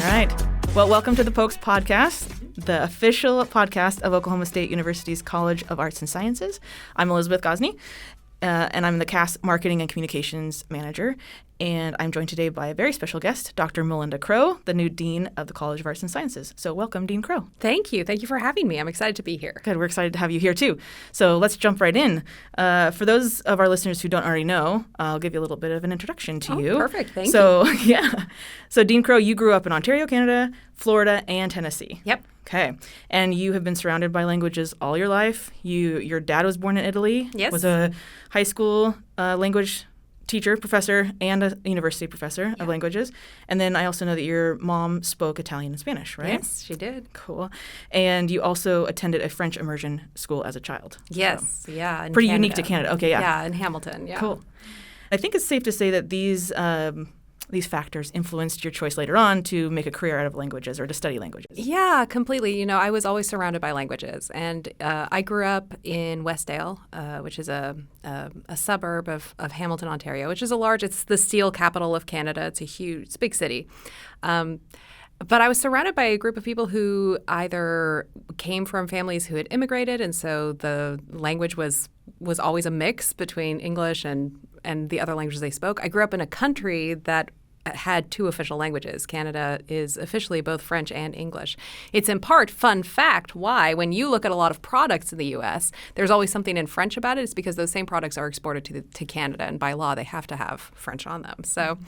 All right. Well, welcome to the Pokes PodCAS, the official podcast of Oklahoma State University's College of Arts and Sciences. I'm Elizabeth Gosney, and I'm the CAS Marketing and Communications Manager. And I'm joined today by a very special guest, Dr. Melinda Cro, the new Dean of the College of Arts and Sciences. So welcome, Dean Cro. Thank you. Thank you for having me. I'm excited to be here. Good. We're excited to have you here, too. So let's jump right in. For those of our listeners who don't already know, I'll give you a little bit of an introduction to you. Perfect. Thank you. Yeah. So Dean Cro, you grew up in Ontario, Canada, Florida, and Tennessee. Yep. Okay. And you have been surrounded by languages all your life. Your dad was born in Italy. Yes. Was a high school language teacher, professor, and a university professor of languages. And then I also know that your mom spoke Italian and Spanish, right? Yes, she did. Cool. And you also attended a French immersion school as a child. Yes, so yeah. Pretty Canada. unique to Canada. Okay, yeah. Yeah, in Hamilton, yeah. Cool. I think it's safe to say that these factors influenced your choice later on to make a career out of languages or to study languages. Yeah, completely. You know, I was always surrounded by languages. And I grew up in Westdale, which is a suburb of Hamilton, Ontario, which is it's the steel capital of Canada. It's a big city. But I was surrounded by a group of people who either came from families who had immigrated, and so the language was always a mix between English and the other languages they spoke. I grew up in a country that had two official languages. Canada is officially both French and English. It's in part, fun fact, why when you look at a lot of products in the U.S., there's always something in French about it. It's because those same products are exported to Canada, and by law, they have to have French on them. So,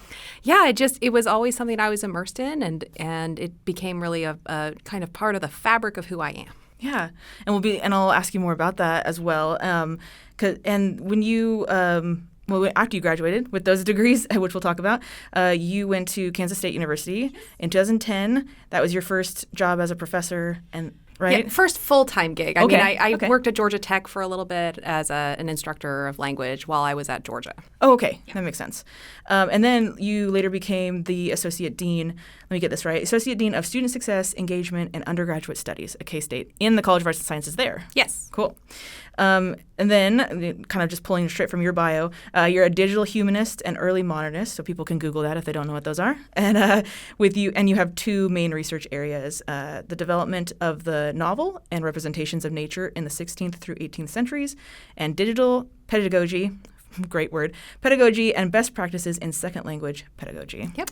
yeah, it was always something I was immersed in, and it became really a kind of part of the fabric of who I am. Yeah, and I'll ask you more about that as well. And when you after you graduated with those degrees, which we'll talk about, you went to Kansas State University in 2010. That was your first job as a professor, right? Yeah, first full-time gig. Okay. I worked at Georgia Tech for a little bit as an instructor of language while I was at Georgia. Oh, okay. Yeah. That makes sense. And then you later became the Associate Dean, let me get this right, Associate Dean of Student Success, Engagement, and Undergraduate Studies at K-State in the College of Arts and Sciences there. Yes. Cool. And then, kind of just pulling straight from your bio, you're a digital humanist and early modernist, so people can Google that if they don't know what those are. And you have two main research areas: the development of the novel and representations of nature in the 16th through 18th centuries, and digital pedagogy. Great word. Pedagogy and best practices in second language pedagogy. Yep.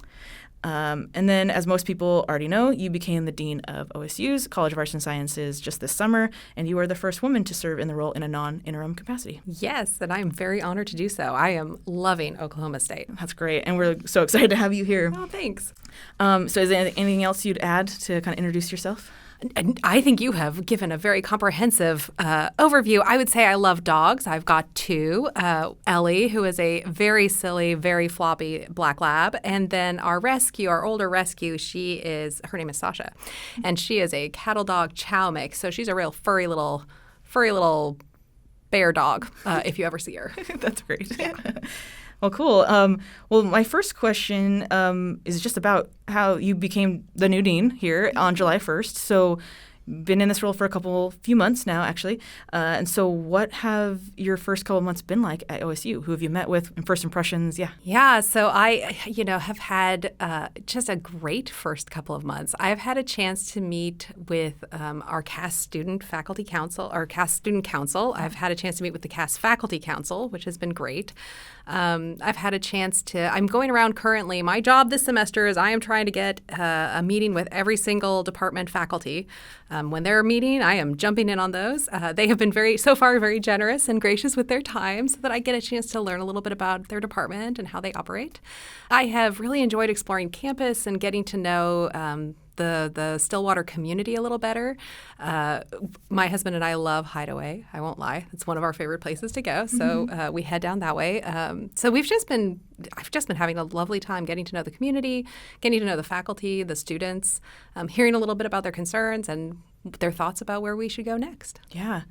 And then, as most people already know, you became the Dean of OSU's College of Arts and Sciences just this summer, and you are the first woman to serve in the role in a non-interim capacity. Yes, and I am very honored to do so. I am loving Oklahoma State. That's great, and we're so excited to have you here. Oh, thanks. So is there anything else you'd add to kind of introduce yourself? And I think you have given a very comprehensive overview. I would say I love dogs. I've got two. Ellie, who is a very silly, very floppy black lab. And then our older rescue, her name is Sasha. And she is a cattle dog chow mix. So she's a real furry little bear dog, if you ever see her. That's great. Well, cool. Well, my first question is just about how you became the new dean here on July 1st. So been in this role for few months now, actually. And so what have your first couple of months been like at OSU? Who have you met with and first impressions? Yeah. Yeah. So I, have had just a great first couple of months. I've had a chance to meet with our CAS Student Faculty Council, or CAS Student Council. I've had a chance to meet with the CAS Faculty Council, which has been great. I've had a chance I'm going around currently. My job this semester is I am trying to get a meeting with every single department faculty. When they're meeting, I am jumping in on those. They have been so far very generous and gracious with their time so that I get a chance to learn a little bit about their department and how they operate. I have really enjoyed exploring campus and getting to know the Stillwater community a little better. My husband and I love Hideaway. I won't lie; it's one of our favorite places to go. So we head down that way. So I've just been having a lovely time getting to know the community, getting to know the faculty, the students, hearing a little bit about their concerns and their thoughts about where we should go next. Yeah.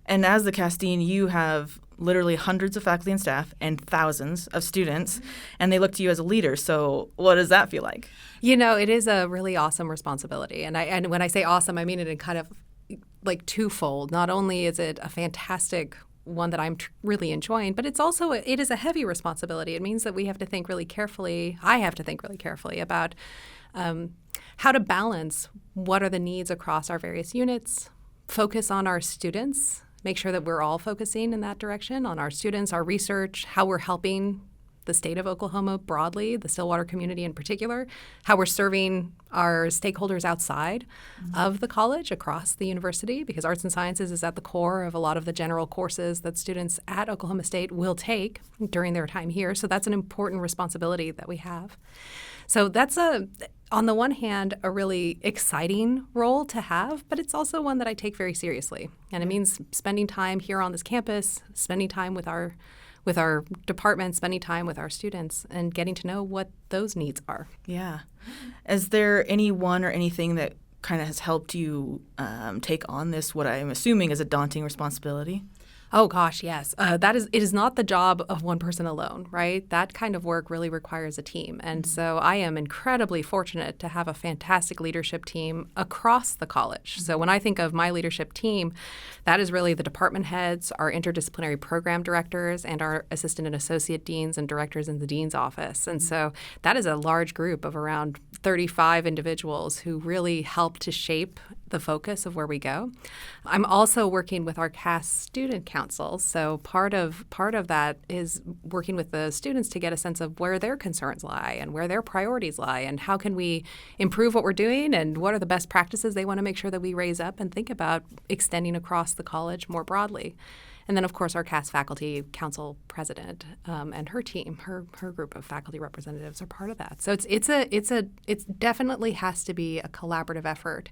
And as the CAS Dean, you have literally hundreds of faculty and staff and thousands of students, and they look to you as a leader. So what does that feel like? It is a really awesome responsibility. And when I say awesome, I mean it in kind of like twofold. Not only is it a fantastic one that I'm really enjoying, but it is a heavy responsibility. It means that we have to think really carefully. I have to think really carefully about how to balance what are the needs across our various units, focus on our students, make sure that we're all focusing in that direction on our students, our research, how we're helping the state of Oklahoma broadly, the Stillwater community in particular, how we're serving our stakeholders outside of the college across the university, because arts and sciences is at the core of a lot of the general courses that students at Oklahoma State will take during their time here. So that's an important responsibility that we have. So that's on the one hand, a really exciting role to have, but it's also one that I take very seriously. And it means spending time here on this campus, spending time with our department, spending time with our students, and getting to know what those needs are. Yeah. Is there anyone or anything that kind of has helped you take on this, what I'm assuming is a daunting responsibility? Oh, gosh, yes. It is not the job of one person alone, right? That kind of work really requires a team. And so I am incredibly fortunate to have a fantastic leadership team across the college. So when I think of my leadership team, that is really the department heads, our interdisciplinary program directors, and our assistant and associate deans and directors in the dean's office. And so that is a large group of around 35 individuals who really help to shape the focus of where we go. I'm also working with our CAS student council. So part of that is working with the students to get a sense of where their concerns lie and where their priorities lie and how can we improve what we're doing and what are the best practices they want to make sure that we raise up and think about extending across the college more broadly. And then, of course, our CAS faculty council president and her team, her group of faculty representatives are part of that. So it definitely has to be a collaborative effort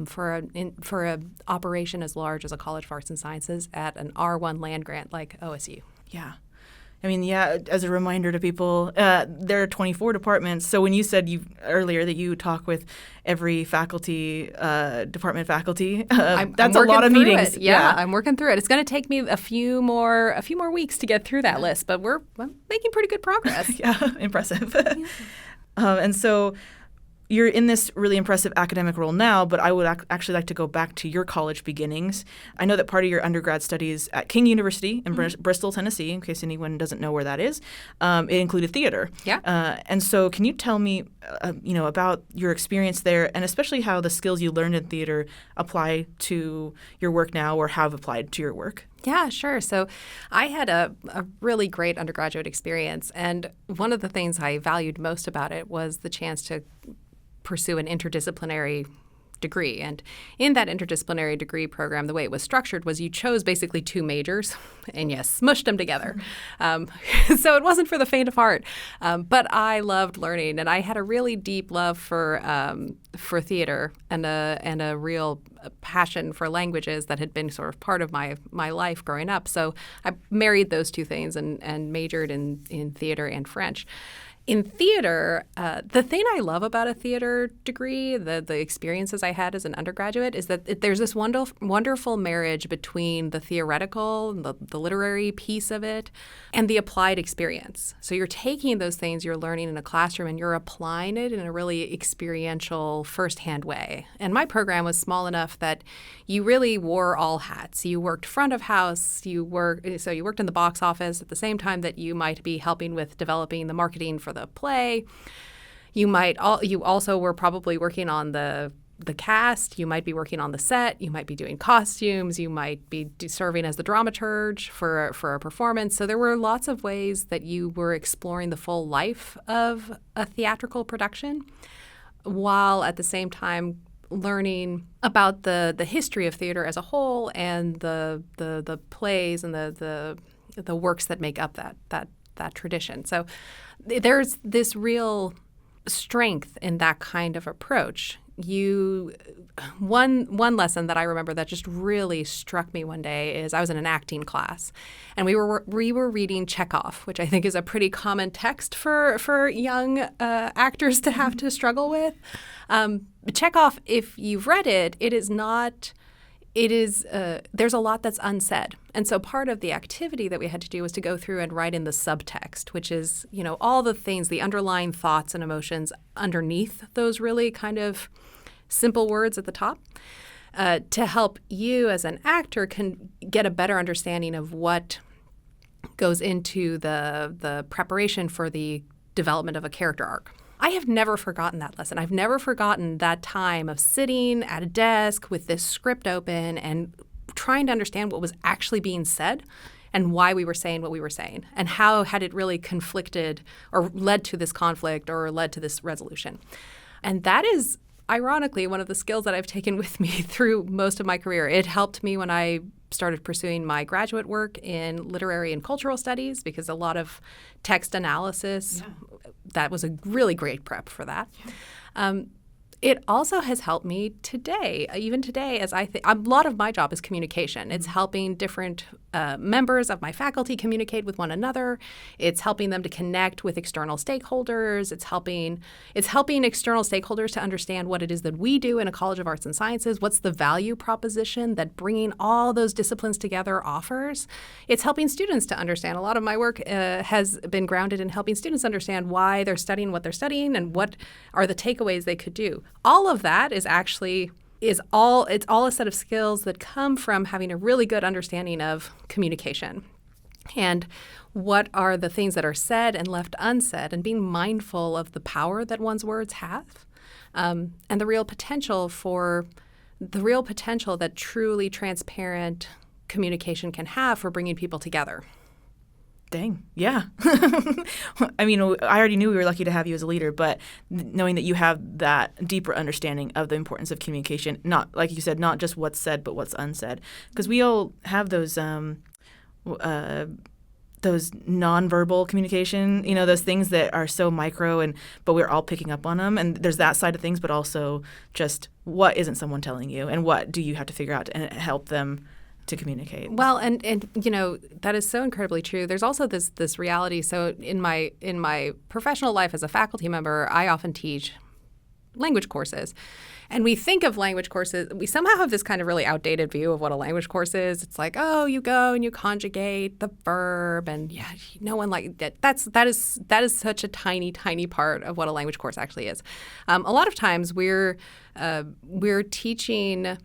for a operation as large as a College of Arts and Sciences at an R1 land grant like OSU. Yeah. I mean, yeah, as a reminder to people, there are 24 departments. So when you said earlier that you talk with every faculty, department faculty, that's a lot of meetings. Yeah, I'm working through it. It's going to take me a few more weeks to get through that list, but we're making pretty good progress. Yeah, impressive. And so you're in this really impressive academic role now, but I would actually like to go back to your college beginnings. I know that part of your undergrad studies at King University in Bristol, Tennessee, in case anyone doesn't know where that is, it included theater. Yeah. And so can you tell me, about your experience there and especially how the skills you learned in theater apply to your work now or have applied to your work? Yeah, sure. So I had a really great undergraduate experience, and one of the things I valued most about it was the chance to pursue an interdisciplinary degree. And in that interdisciplinary degree program, the way it was structured was you chose basically two majors and you smushed them together. So it wasn't for the faint of heart, but I loved learning, and I had a really deep love for theater and a real passion for languages that had been sort of part of my life growing up. So I married those two things and majored in theater and French. In theater, the thing I love about a theater degree, the experiences I had as an undergraduate, is that there's this wonderful marriage between the theoretical, the literary piece of it, and the applied experience. So you're taking those things you're learning in a classroom and you're applying it in a really experiential, firsthand way. And my program was small enough that you really wore all hats. You worked front of house, you worked in the box office at the same time that you might be helping with developing the marketing for the play. You also were probably working on the cast. You might be working on the set. You might be doing costumes. You might be serving as the dramaturge for a performance. So there were lots of ways that you were exploring the full life of a theatrical production, while at the same time learning about the history of theater as a whole and the plays and the works that make up that tradition. So there's this real strength in that kind of approach. One lesson that I remember that just really struck me one day is I was in an acting class, and we were reading Chekhov, which I think is a pretty common text for young actors to have to struggle with. Chekhov, if you've read it, there's a lot that's unsaid. And so part of the activity that we had to do was to go through and write in the subtext, which is, all the things, the underlying thoughts and emotions underneath those really kind of simple words at the top, to help you as an actor can get a better understanding of what goes into the preparation for the development of a character arc. I have never forgotten that lesson. I've never forgotten that time of sitting at a desk with this script open and trying to understand what was actually being said and why we were saying what we were saying and how had it really conflicted or led to this conflict or led to this resolution. And that is, ironically, one of the skills that I've taken with me through most of my career. It helped me when I started pursuing my graduate work in literary and cultural studies because a lot of text analysis, that was a really great prep for that. Yeah. It also has helped me today, even today, as I think a lot of my job is communication. It's helping different members of my faculty communicate with one another. It's helping them to connect with external stakeholders. It's helping external stakeholders to understand what it is that we do in a College of Arts and Sciences. What's the value proposition that bringing all those disciplines together offers? It's helping students to understand. A lot of my work has been grounded in helping students understand why they're studying what they're studying and what are the takeaways they could do. All of that is all a set of skills that come from having a really good understanding of communication and what are the things that are said and left unsaid and being mindful of the power that one's words have and the real potential that truly transparent communication can have for bringing people together. Dang. Yeah. I mean, I already knew we were lucky to have you as a leader, but knowing that you have that deeper understanding of the importance of communication, not, like you said, not just what's said, but what's unsaid. Because we all have those nonverbal communication, those things that are so micro, but we're all picking up on them. And there's that side of things, but also just what isn't someone telling you and what do you have to figure out and help them to communicate. Well, and that is so incredibly true. There's also this reality. So in my professional life as a faculty member, I often teach language courses. And we think of language courses, we somehow have this kind of really outdated view of what a language course is. It's like, oh, you go and you conjugate the verb, and no one like that. That is such a tiny, tiny part of what a language course actually is. A lot of times we're teaching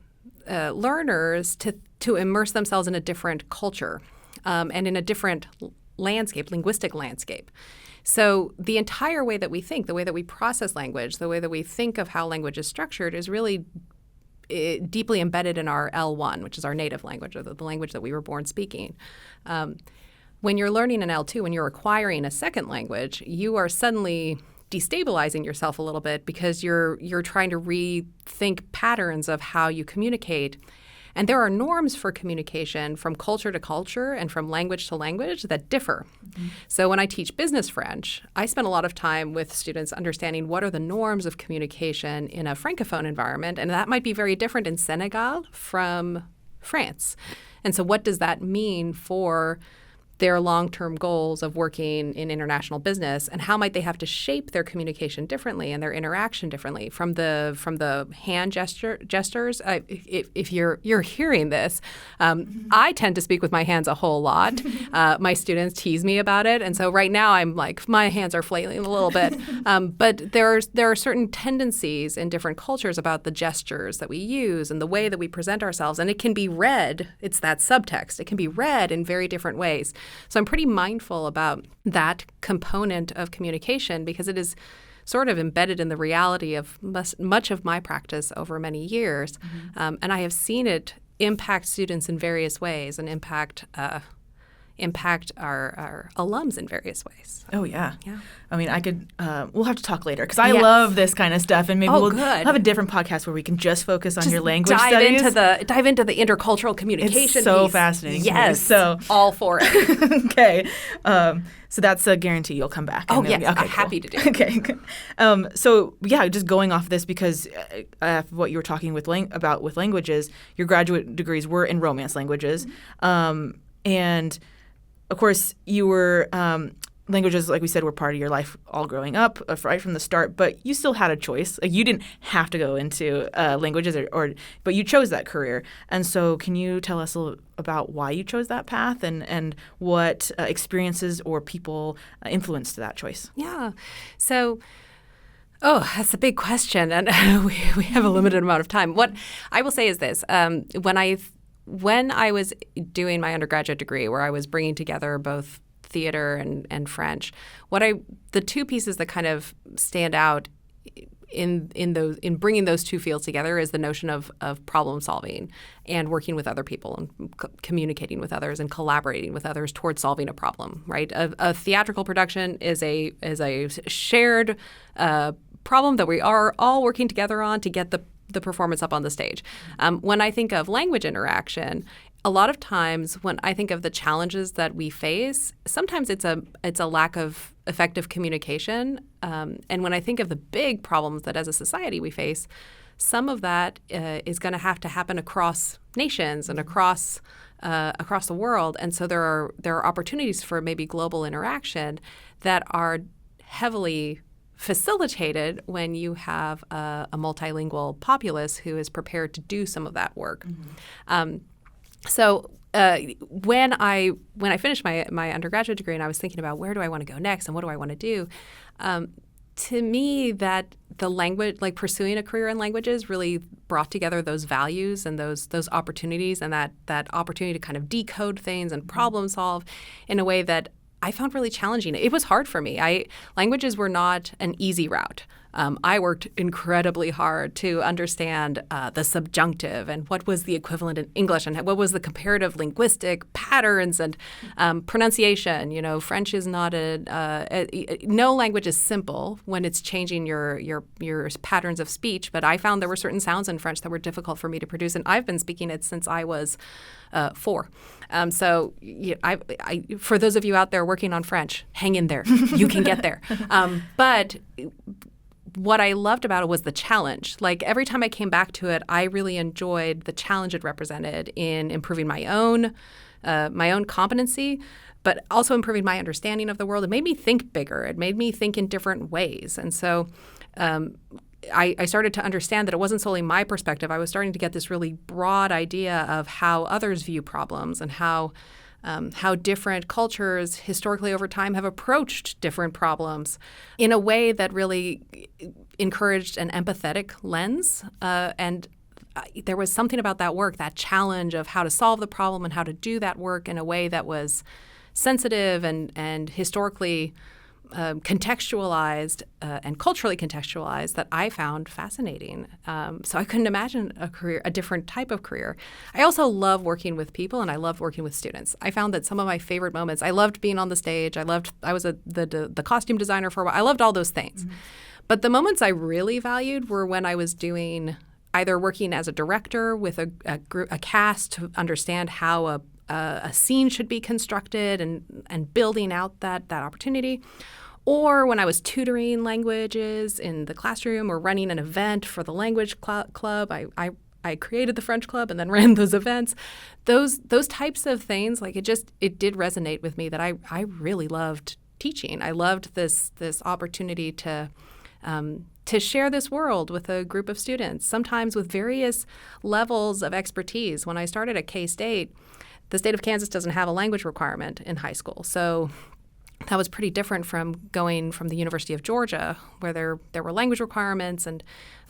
learners to immerse themselves in a different culture and in a different linguistic landscape. So the entire way that we think, the way that we process language, the way that we think of how language is structured is really deeply embedded in our L1, which is our native language, or the language that we were born speaking. When you're learning an L2, when you're acquiring a second language, you are suddenly destabilizing yourself a little bit because you're trying to rethink patterns of how you communicate. And there are norms for communication from culture to culture and from language to language that differ. Mm-hmm. So when I teach business French, I spend a lot of time with students understanding what are the norms of communication in a Francophone environment, and that might be very different in Senegal from France. And so what does that mean for their long-term goals of working in international business, and how might they have to shape their communication differently and their interaction differently from the hand gestures? If you're hearing this, I tend to speak with my hands a whole lot. My students tease me about it, and so right now I'm like, my hands are flailing a little bit. But there are certain tendencies in different cultures about the gestures that we use and the way that we present ourselves, and it can be read. It's that subtext. It can be read in very different ways. So I'm pretty mindful about that component of communication because it is sort of embedded in the reality of much of my practice over many years. Mm-hmm. And I have seen it impact students in various ways and impact our alums in various ways. Oh, yeah. Yeah. I mean, we'll have to talk later because I love this kind of stuff, and maybe we'll have a different podcast where we can just focus on your language studies. Dive into the intercultural communication It's so piece. Fascinating. Yes. So all for it. Okay. So that's a guarantee you'll come back. Oh, yes. I'm happy to do it. Okay. So, yeah, just going off this because what you were talking about with languages, your graduate degrees were in Romance languages. Mm-hmm. And of course, you were languages, like we said, were part of your life all growing up, right from the start. But you still had a choice. Like, you didn't have to go into languages, but you chose that career. And so, can you tell us a little about why you chose that path and what experiences or people influenced that choice? Yeah. So. Oh, that's a big question, and we have a limited amount of time. What I will say is this: when I was doing my undergraduate degree, where I was bringing together both theater and French. The two pieces that kind of stand out in bringing those two fields together is the notion of problem solving and working with other people and communicating with others and collaborating with others towards solving a problem. Right, a theatrical production is a shared problem that we are all working together on to get the performance up on the stage. When I think of language interaction, a lot of times when I think of the challenges that we face, sometimes it's a lack of effective communication. And when I think of the big problems that as a society we face, some of that is going to have to happen across nations and across the world. And so there are opportunities for maybe global interaction that are heavily facilitated when you have a multilingual populace who is prepared to do some of that work. So when I finished my undergraduate degree and I was thinking about where do I want to go next and what do I want to do, to me that the language, like pursuing a career in languages, really brought together those values and those opportunities and that opportunity to kind of decode things and problem solve in a way that I found really challenging. It was hard for me. Languages were not an easy route. I worked incredibly hard to understand the subjunctive and what was the equivalent in English and what was the comparative linguistic patterns and pronunciation. You know, French is not no language is simple when it's changing your patterns of speech. But I found there were certain sounds in French that were difficult for me to produce, and I've been speaking it since I was 4. So for those of you out there working on French, hang in there. You can get there. But what I loved about it was the challenge. Like every time I came back to it, I really enjoyed the challenge it represented in improving my own competency, but also improving my understanding of the world. It made me think bigger. It made me think in different ways. And so I started to understand that it wasn't solely my perspective. I was starting to get this really broad idea of how others view problems and how different cultures historically over time have approached different problems in a way that really encouraged an empathetic lens. And there was something about that work, that challenge of how to solve the problem and how to do that work in a way that was sensitive and historically contextualized and culturally contextualized that I found fascinating. So I couldn't imagine a different type of career. I also love working with people and I loved working with students. I found that some of my favorite moments, I loved being on the stage. I was the costume designer for a while. I loved all those things. Mm-hmm. But the moments I really valued were when I was doing either working as a director with a cast to understand how a scene should be constructed and building out that opportunity, or when I was tutoring languages in the classroom or running an event for the language club. I created the French club and then ran those events. Those types of things, like it did resonate with me that I really loved teaching. I loved this opportunity to share this world with a group of students, sometimes with various levels of expertise. When I started at K-State, the state of Kansas doesn't have a language requirement in high school. So that was pretty different from going from the University of Georgia, where there were language requirements and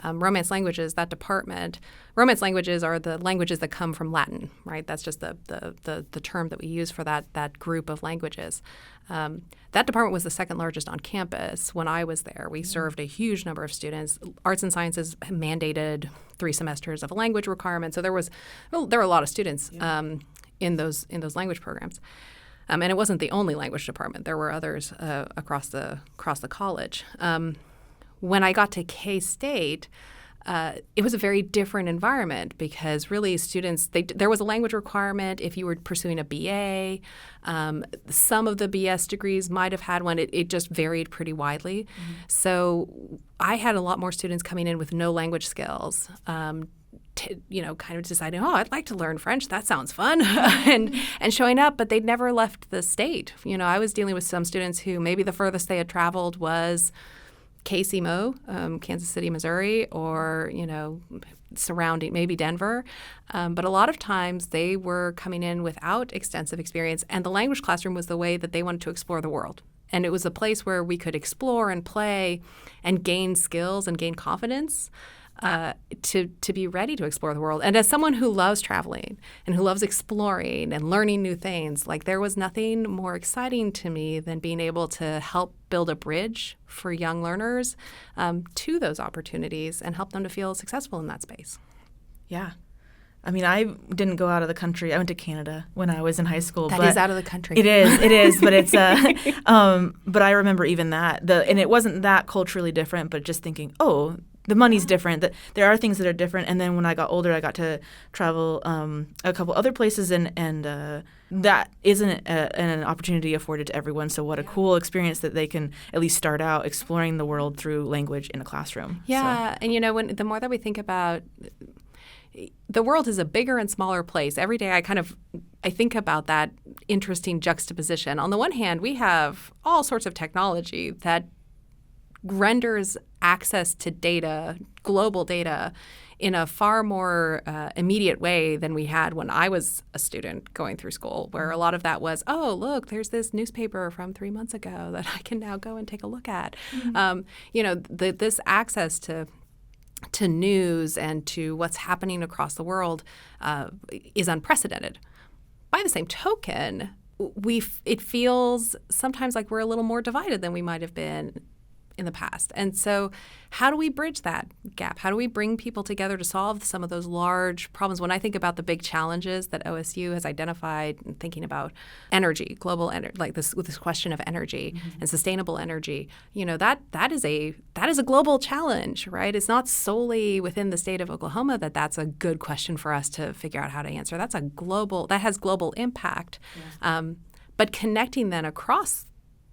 Romance languages, that department. Romance languages are the languages that come from Latin, right? That's just the term that we use for that group of languages. That department was the second largest on campus when I was there. We served a huge number of students. Arts and sciences mandated 3 semesters of a language requirement. So there were a lot of students in those language programs. And it wasn't the only language department. There were others across the college. When I got to K-State, it was a very different environment because really students, there was a language requirement if you were pursuing a BA. Some of the BS degrees might have had one. It just varied pretty widely. Mm-hmm. So I had a lot more students coming in with no language skills. Kind of deciding, I'd like to learn French. That sounds fun, and showing up, but they'd never left the state. I was dealing with some students who maybe the furthest they had traveled was KCMO, Kansas City, Missouri, or surrounding maybe Denver. But a lot of times they were coming in without extensive experience, and the language classroom was the way that they wanted to explore the world. And it was a place where we could explore and play and gain skills and gain confidence. to be ready to explore the world. And as someone who loves traveling and who loves exploring and learning new things, like there was nothing more exciting to me than being able to help build a bridge for young learners to those opportunities and help them to feel successful in that space. Yeah. I mean, I didn't go out of the country. I went to Canada when I was in high school. That is out of the country. It is, but it's but I remember even that and it wasn't that culturally different, but just thinking, oh, the money's different. There are things that are different. And then when I got older, I got to travel a couple other places, and that isn't an opportunity afforded to everyone. So what a cool experience that they can at least start out exploring the world through language in a classroom. Yeah, so. And the more that we think about the world is a bigger and smaller place. Every day I think about that interesting juxtaposition. On the one hand, we have all sorts of technology that renders access to data, global data, in a far more immediate way than we had when I was a student going through school, where a lot of that was, oh, look, there's this newspaper from 3 months ago that I can now go and take a look at. Mm-hmm. This access to news and to what's happening across the world is unprecedented. By the same token, it feels sometimes like we're a little more divided than we might have been in the past. And so how do we bridge that gap? How do we bring people together to solve some of those large problems? When I think about the big challenges that OSU has identified and thinking about energy, global energy, like this question of energy and sustainable energy, that is a global challenge, right? It's not solely within the state of Oklahoma that's a good question for us to figure out how to answer. That has global impact. Yeah. But connecting then across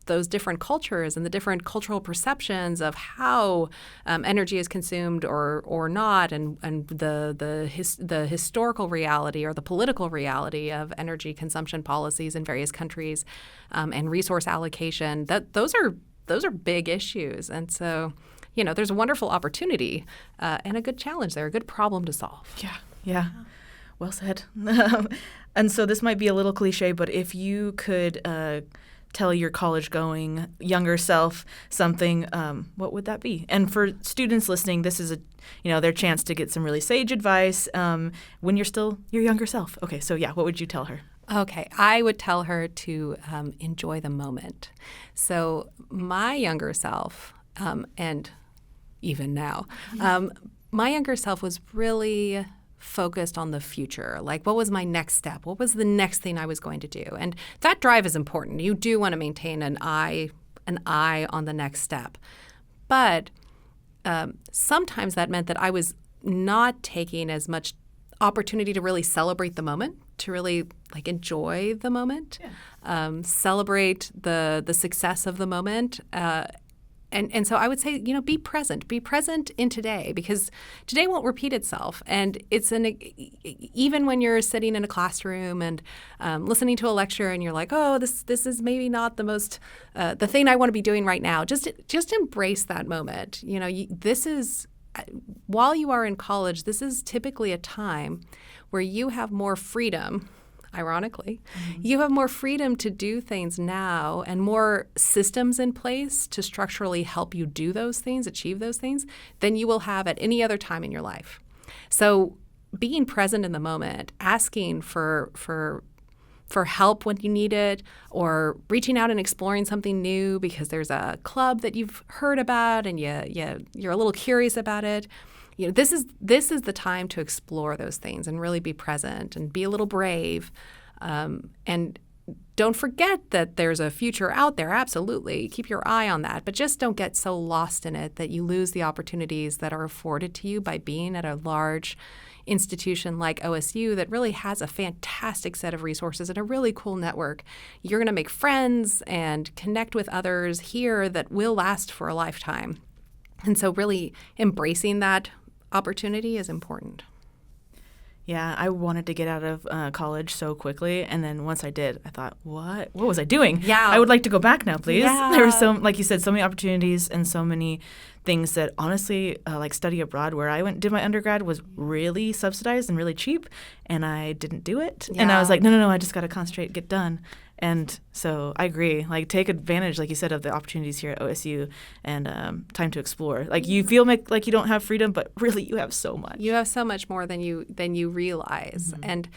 those different cultures and the different cultural perceptions of how energy is consumed or not, and the historical reality or the political reality of energy consumption policies in various countries, and resource allocation. Those are big issues, and so there's a wonderful opportunity and a good challenge there, a good problem to solve. Yeah. Well said. And so this might be a little cliche, but if you could tell your college-going younger self something, what would that be? And for students listening, this is their chance to get some really sage advice when you're still your younger self. Okay, so what would you tell her? Okay, I would tell her to enjoy the moment. So my younger self, and even now, my younger self was really focused on the future. Like, what was my next step? What was the next thing I was going to do? And that drive is important. You do want to maintain an eye on the next step. But sometimes that meant that I was not taking as much opportunity to really celebrate the moment, to really enjoy the moment, celebrate the success of the moment. And so I would say, be present. Be present in today, because today won't repeat itself. And it's even when you're sitting in a classroom and listening to a lecture and you're like, oh, this is maybe not the most the thing I want to be doing right now. Just embrace that moment. This is, while you are in college, this is typically a time where you have more freedom. Ironically, you have more freedom to do things now and more systems in place to structurally help you do those things, achieve those things, than you will have at any other time in your life. So being present in the moment, asking for help when you need it, or reaching out and exploring something new because there's a club that you've heard about and you're a little curious about it. This is the time to explore those things and really be present and be a little brave. And don't forget that there's a future out there. Absolutely. Keep your eye on that. But just don't get so lost in it that you lose the opportunities that are afforded to you by being at a large institution like OSU that really has a fantastic set of resources and a really cool network. You're going to make friends and connect with others here that will last for a lifetime. And so really embracing that opportunity is important. Yeah, I wanted to get out of college so quickly, and then once I did, I thought, what was I doing? Yeah. I would like to go back now, please. Yeah. There were like you said, so many opportunities and so many things that honestly, like study abroad where I did my undergrad was really subsidized and really cheap, and I didn't do it. Yeah. And I was like, no, I just got to concentrate, get done. And so I agree. Like, take advantage, like you said, of the opportunities here at OSU, and time to explore. Like, you feel like you don't have freedom, but really you have so much. You have so much more than you realize. And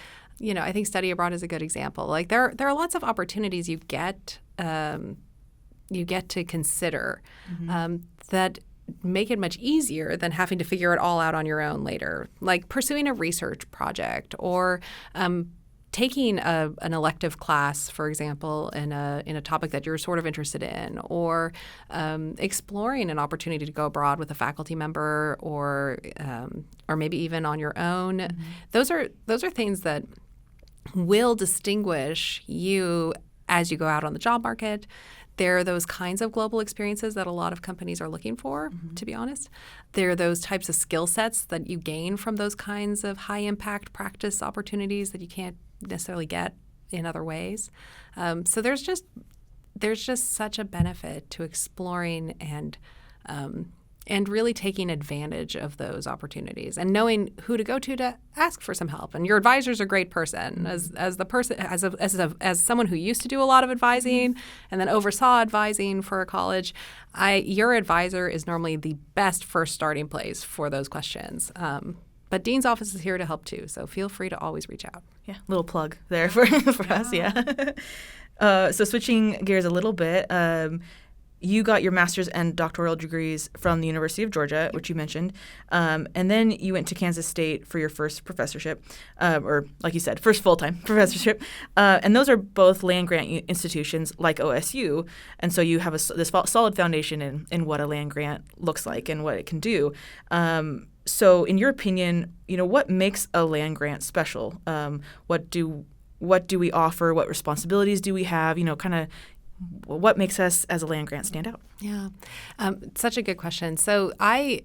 I think study abroad is a good example. Like, there are lots of opportunities you get to consider that make it much easier than having to figure it all out on your own later. Like pursuing a research project, or taking an elective class, for example, in a topic that you're sort of interested in, or exploring an opportunity to go abroad with a faculty member, or maybe even on your own. Those are things that will distinguish you as you go out on the job market. They're those kinds of global experiences that a lot of companies are looking for, to be honest. They're those types of skill sets that you gain from those kinds of high-impact practice opportunities that you can't necessarily get in other ways. So there's just such a benefit to exploring and really taking advantage of those opportunities, and knowing who to go to ask for some help. And your advisor's a great person. As someone who used to do a lot of advising and then oversaw advising for a college, your advisor is normally the best first starting place for those questions. But Dean's office is here to help too, so feel free to always reach out. Yeah, little plug there for us. Yeah. So switching gears a little bit. You got your master's and doctoral degrees from the University of Georgia, which you mentioned, and then you went to Kansas State for your first professorship, or like you said, first full-time professorship. And those are both land-grant institutions like OSU, and so you have this solid foundation in what a land grant looks like and what it can do. So in your opinion, what makes a land grant special? What do we offer? What responsibilities do we have? Kind of what makes us as a land grant stand out? Yeah, such a good question. So I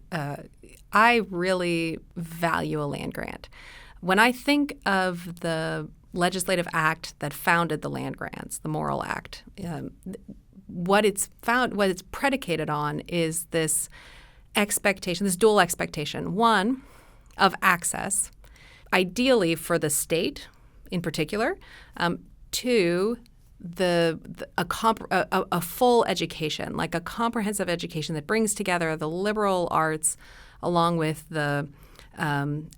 really value a land grant. When I think of the legislative act that founded the land grants, the Morrill Act, what it's predicated on is this dual expectation. One, of access, ideally for the state in particular. Two, a full education, like a comprehensive education that brings together the liberal arts along with the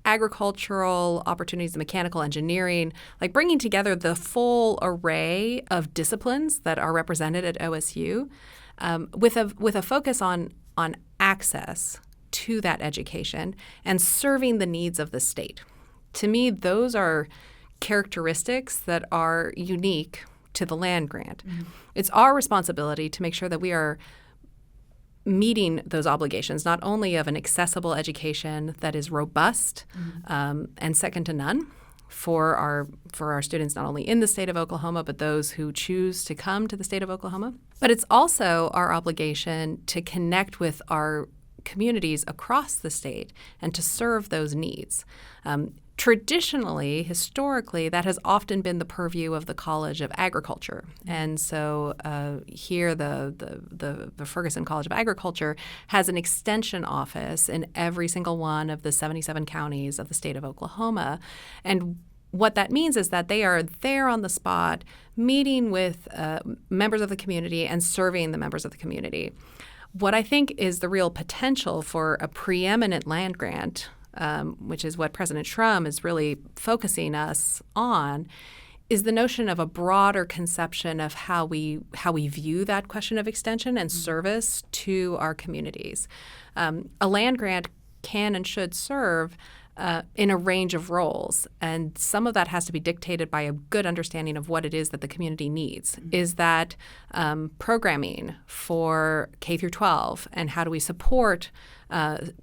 agricultural opportunities, the mechanical engineering, like bringing together the full array of disciplines that are represented at OSU, with a focus on access to that education and serving the needs of the state. To me, those are characteristics that are unique to the land grant. It's our responsibility to make sure that we are meeting those obligations, not only of an accessible education that is robust and second to none for our students, not only in the state of Oklahoma, but those who choose to come to the state of Oklahoma. But it's also our obligation to connect with our communities across the state and to serve those needs. Traditionally, historically, that has often been the purview of the College of Agriculture. And so here the Ferguson College of Agriculture has an extension office in every single one of the 77 counties of the state of Oklahoma. And what that means is that they are there on the spot, meeting with members of the community and serving the members of the community. What I think is the real potential for a preeminent land grant, which is what President Trump is really focusing us on, is the notion of a broader conception of how we view that question of extension and service to our communities. A land grant can and should serve in a range of roles, and some of that has to be dictated by a good understanding of what it is that the community needs. Is that programming for K through 12, and how do we support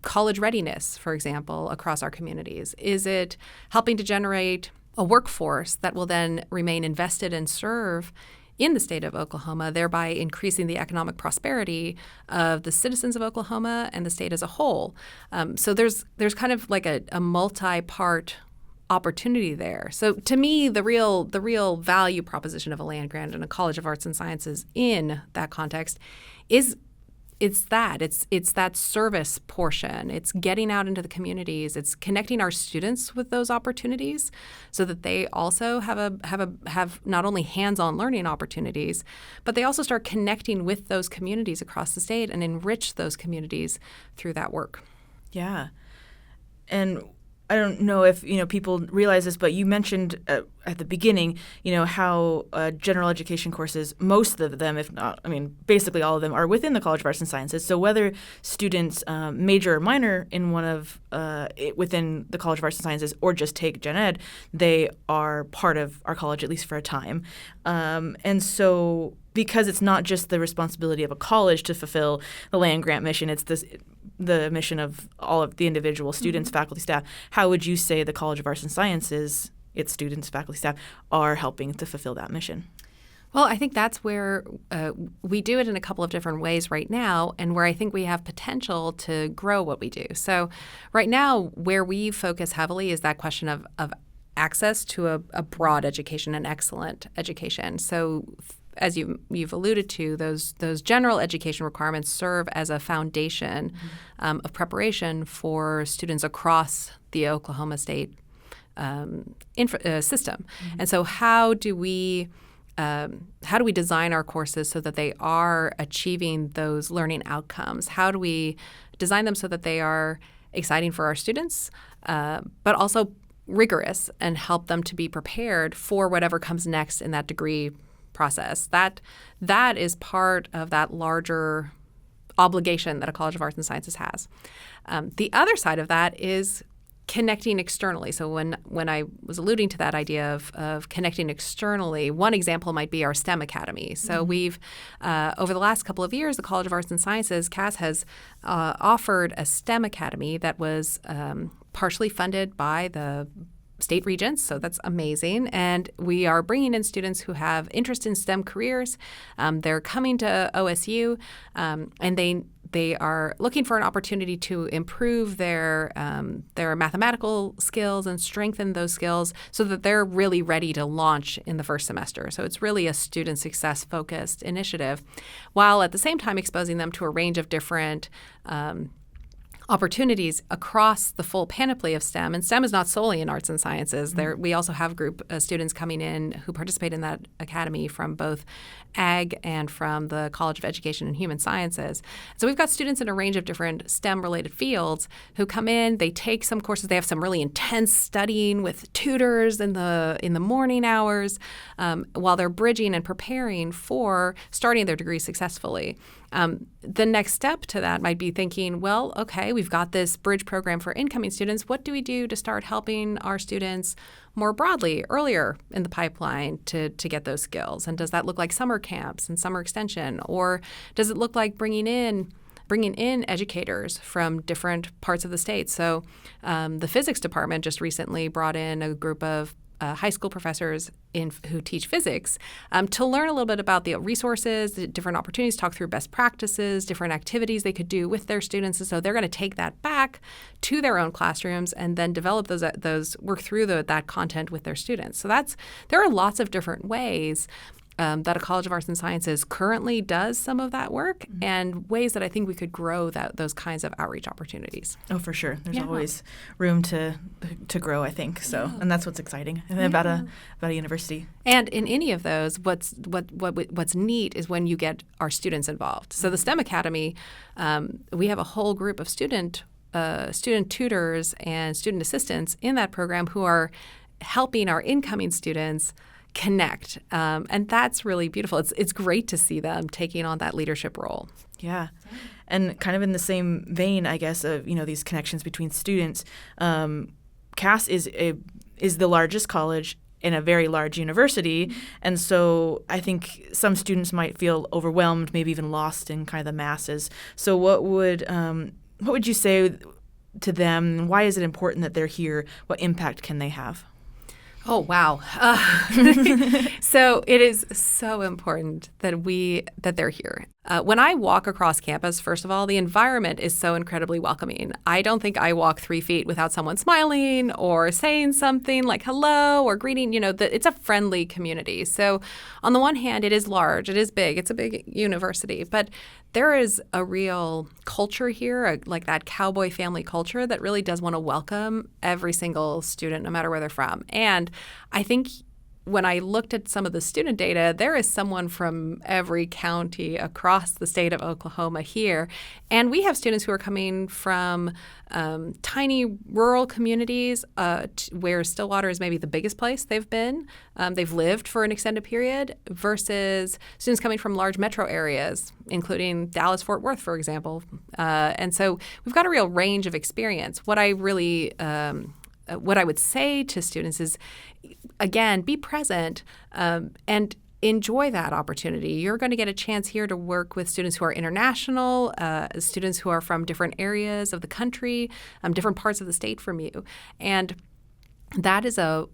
college readiness, for example, across our communities? Is it helping to generate a workforce that will then remain invested and serve in the state of Oklahoma, thereby increasing the economic prosperity of the citizens of Oklahoma and the state as a whole? So there's kind of like a multi-part opportunity there. So to me, the real value proposition of a land grant and a College of Arts and Sciences in that context is it's that service portion. It's getting out into the communities. It's connecting our students with those opportunities so that they also have not only hands-on learning opportunities, but they also start connecting with those communities across the state and enrich those communities through that work. Yeah. And I don't know if people realize this, but you mentioned at the beginning, how general education courses, most of them, if not, basically all of them, are within the College of Arts and Sciences. So whether students major or minor in one of within the College of Arts and Sciences or just take gen ed, they are part of our college at least for a time. And so because it's not just the responsibility of a college to fulfill the land grant mission, it's the mission of all of the individual students, faculty, staff. How would you say the College of Arts and Sciences, its students, faculty, staff, are helping to fulfill that mission? Well, I think that's where we do it in a couple of different ways right now, and where I think we have potential to grow what we do. So right now, where we focus heavily is that question of access to a broad education, an excellent education. So as you've alluded to, those general education requirements serve as a foundation of preparation for students across the Oklahoma State system. And so how do we design our courses so that they are achieving those learning outcomes? How do we design them so that they are exciting for our students, but also rigorous and help them to be prepared for whatever comes next in that degree process? That is part of that larger obligation that a College of Arts and Sciences has. The other side of that is connecting externally. So when I was alluding to that idea of connecting externally, one example might be our STEM Academy. So we've, over the last couple of years, the College of Arts and Sciences, CAS, has offered a STEM Academy that was partially funded by the state regents, so that's amazing. And we are bringing in students who have interest in STEM careers. They're coming to OSU, and they are looking for an opportunity to improve their mathematical skills and strengthen those skills so that they're really ready to launch in the first semester. So it's really a student success focused initiative, while at the same time exposing them to a range of different opportunities across the full panoply of STEM. And STEM is not solely in arts and sciences. We also have group students coming in who participate in that academy from both ag and from the College of Education and Human Sciences. So we've got students in a range of different STEM-related fields who come in. They take some courses. They have some really intense studying with tutors in the morning hours while they're bridging and preparing for starting their degree successfully. The next step to that might be thinking, well, okay, we've got this bridge program for incoming students. What do we do to start helping our students more broadly earlier in the pipeline to get those skills? And does that look like summer camps and summer extension? Or does it look like bringing in educators from different parts of the state? So the physics department just recently brought in a group of high school professors who teach physics to learn a little bit about the resources, the different opportunities, talk through best practices, different activities they could do with their students. And so they're going to take that back to their own classrooms and then develop those work through that content with their students. So there are lots of different ways that a College of Arts and Sciences currently does some of that work, and ways that I think we could grow those kinds of outreach opportunities. Oh, for sure. There's always room to grow, I think. So, and that's what's exciting about a university. And in any of those, what's neat is when you get our students involved. So the STEM Academy, we have a whole group of student tutors and student assistants in that program who are helping our incoming students connect. And that's really beautiful. It's great to see them taking on that leadership role. Yeah. And kind of in the same vein, I guess, of these connections between students, CAS is the largest college in a very large university. And so I think some students might feel overwhelmed, maybe even lost in kind of the masses. So what would you say to them? Why is it important that they're here? What impact can they have? Oh, wow. So it is so important that they're here. When I walk across campus, first of all, the environment is so incredibly welcoming. I don't think I walk 3 feet without someone smiling or saying something like hello or greeting. It's a friendly community. So on the one hand, it is large, it is big, it's a big university, but there is a real culture here, like that cowboy family culture that really does want to welcome every single student, no matter where they're from. And I think when I looked at some of the student data, there is someone from every county across the state of Oklahoma here. And we have students who are coming from tiny rural communities where Stillwater is maybe the biggest place they've been. They've lived for an extended period versus students coming from large metro areas, including Dallas-Fort Worth, for example. And so we've got a real range of experience. What I would say to students is, again, be present and enjoy that opportunity. You're going to get a chance here to work with students who are international, students who are from different areas of the country, different parts of the state from you. And that is a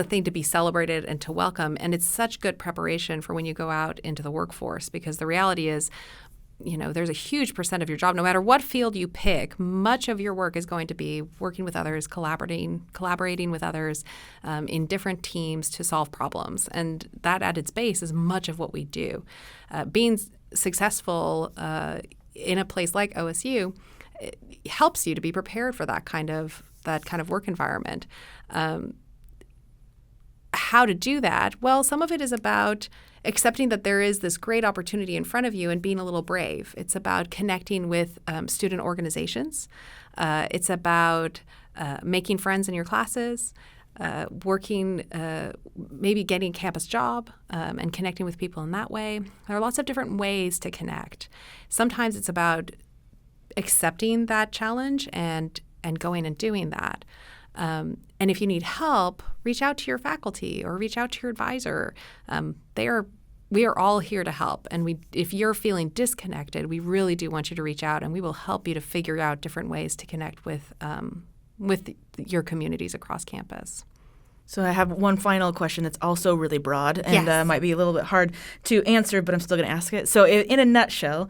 thing to be celebrated and to welcome. And it's such good preparation for when you go out into the workforce, because the reality is, there's a huge percent of your job, no matter what field you pick, much of your work is going to be working with others, collaborating with others in different teams to solve problems. And that at its base is much of what we do. Being successful in a place like OSU helps you to be prepared for that kind of work environment. How to do that? Well, some of it is about accepting that there is this great opportunity in front of you and being a little brave. It's about connecting with student organizations. It's about making friends in your classes, working, maybe getting a campus job and connecting with people in that way. There are lots of different ways to connect. Sometimes it's about accepting that challenge and going and doing that. And if you need help, reach out to your faculty or reach out to your advisor. We are all here to help. And if you're feeling disconnected, we really do want you to reach out, and we will help you to figure out different ways to connect with your communities across campus. So I have one final question that's also really broad and Yes. Might be a little bit hard to answer, but I'm still going to ask it. So in a nutshell,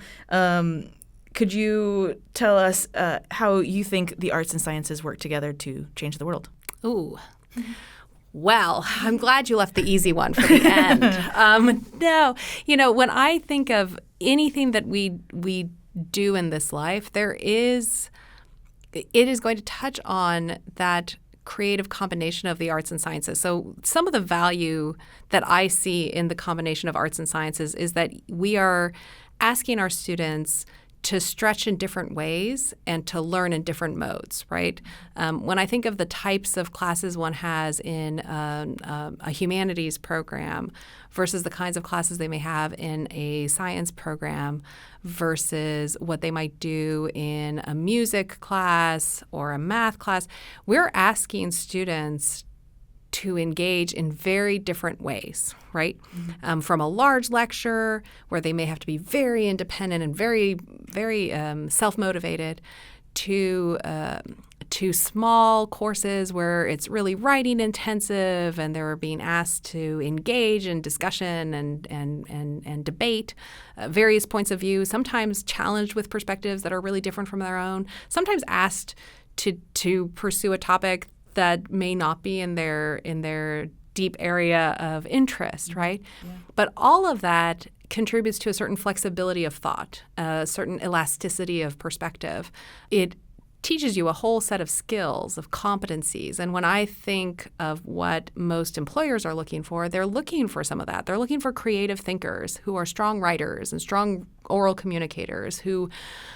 could you tell us how you think the arts and sciences work together to change the world? Ooh. Well, I'm glad you left the easy one for the end. No, when I think of anything that we do in this life, it is going to touch on that creative combination of the arts and sciences. So some of the value that I see in the combination of arts and sciences is that we are asking our students to stretch in different ways and to learn in different modes, right? When I think of the types of classes one has in a humanities program versus the kinds of classes they may have in a science program versus what they might do in a music class or a math class, we're asking students to engage in very different ways, right? Mm-hmm. From a large lecture where they may have to be very independent and very, very self-motivated to small courses where it's really writing intensive and they're being asked to engage in discussion and debate various points of view, sometimes challenged with perspectives that are really different from their own, sometimes asked to pursue a topic that may not be in their deep area of interest, right? Yeah. But all of that contributes to a certain flexibility of thought, a certain elasticity of perspective. It teaches you a whole set of skills, of competencies. And when I think of what most employers are looking for, they're looking for some of that. They're looking for creative thinkers who are strong writers and strong oral communicators who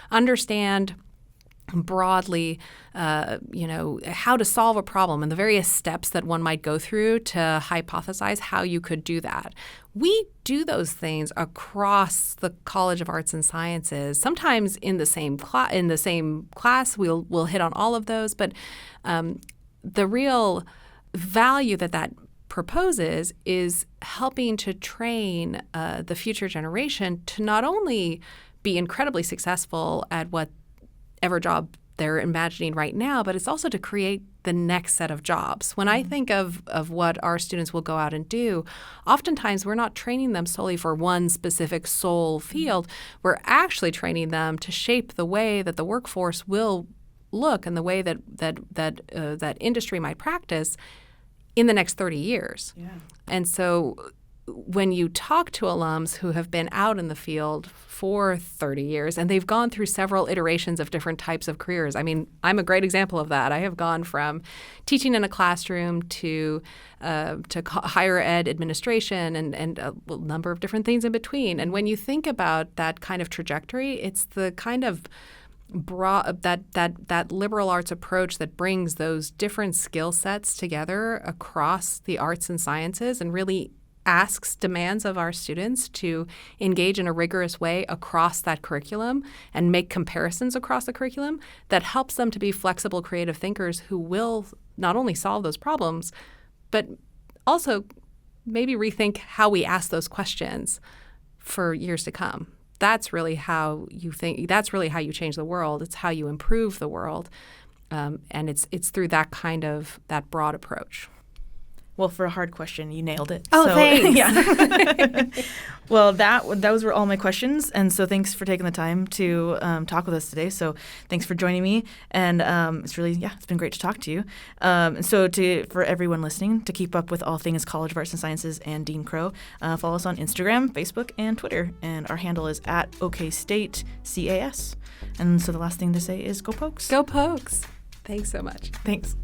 understand broadly, how to solve a problem and the various steps that one might go through to hypothesize how you could do that. We do those things across the College of Arts and Sciences. Sometimes in the same class, we'll hit on all of those, but the real value that proposes is helping to train the future generation to not only be incredibly successful at whatever job they're imagining right now, but it's also to create the next set of jobs. When I think of what our students will go out and do, oftentimes we're not training them solely for one specific sole field. We're actually training them to shape the way that the workforce will look and the way that industry might practice in the next 30 years. Yeah. And so when you talk to alums who have been out in the field for 30 years and they've gone through several iterations of different types of careers. I mean, I'm a great example of that. I have gone from teaching in a classroom to higher ed administration and a number of different things in between. And when you think about that kind of trajectory, it's the kind of broad that liberal arts approach that brings those different skill sets together across the arts and sciences and really demands of our students to engage in a rigorous way across that curriculum and make comparisons across the curriculum that helps them to be flexible, creative thinkers who will not only solve those problems, but also maybe rethink how we ask those questions for years to come. That's really how you think. That's really how you change the world. It's how you improve the world, and it's through that broad approach. Well, for a hard question, you nailed it. Oh, thanks. Yeah. Well, those were all my questions, and so thanks for taking the time to talk with us today. So thanks for joining me, and it's been great to talk to you. And so for everyone listening, to keep up with all things College of Arts and Sciences and Dean Cro, follow us on Instagram, Facebook, and Twitter, and our handle is @OKStateCAS. And so the last thing to say is go Pokes. Go Pokes. Thanks so much. Thanks.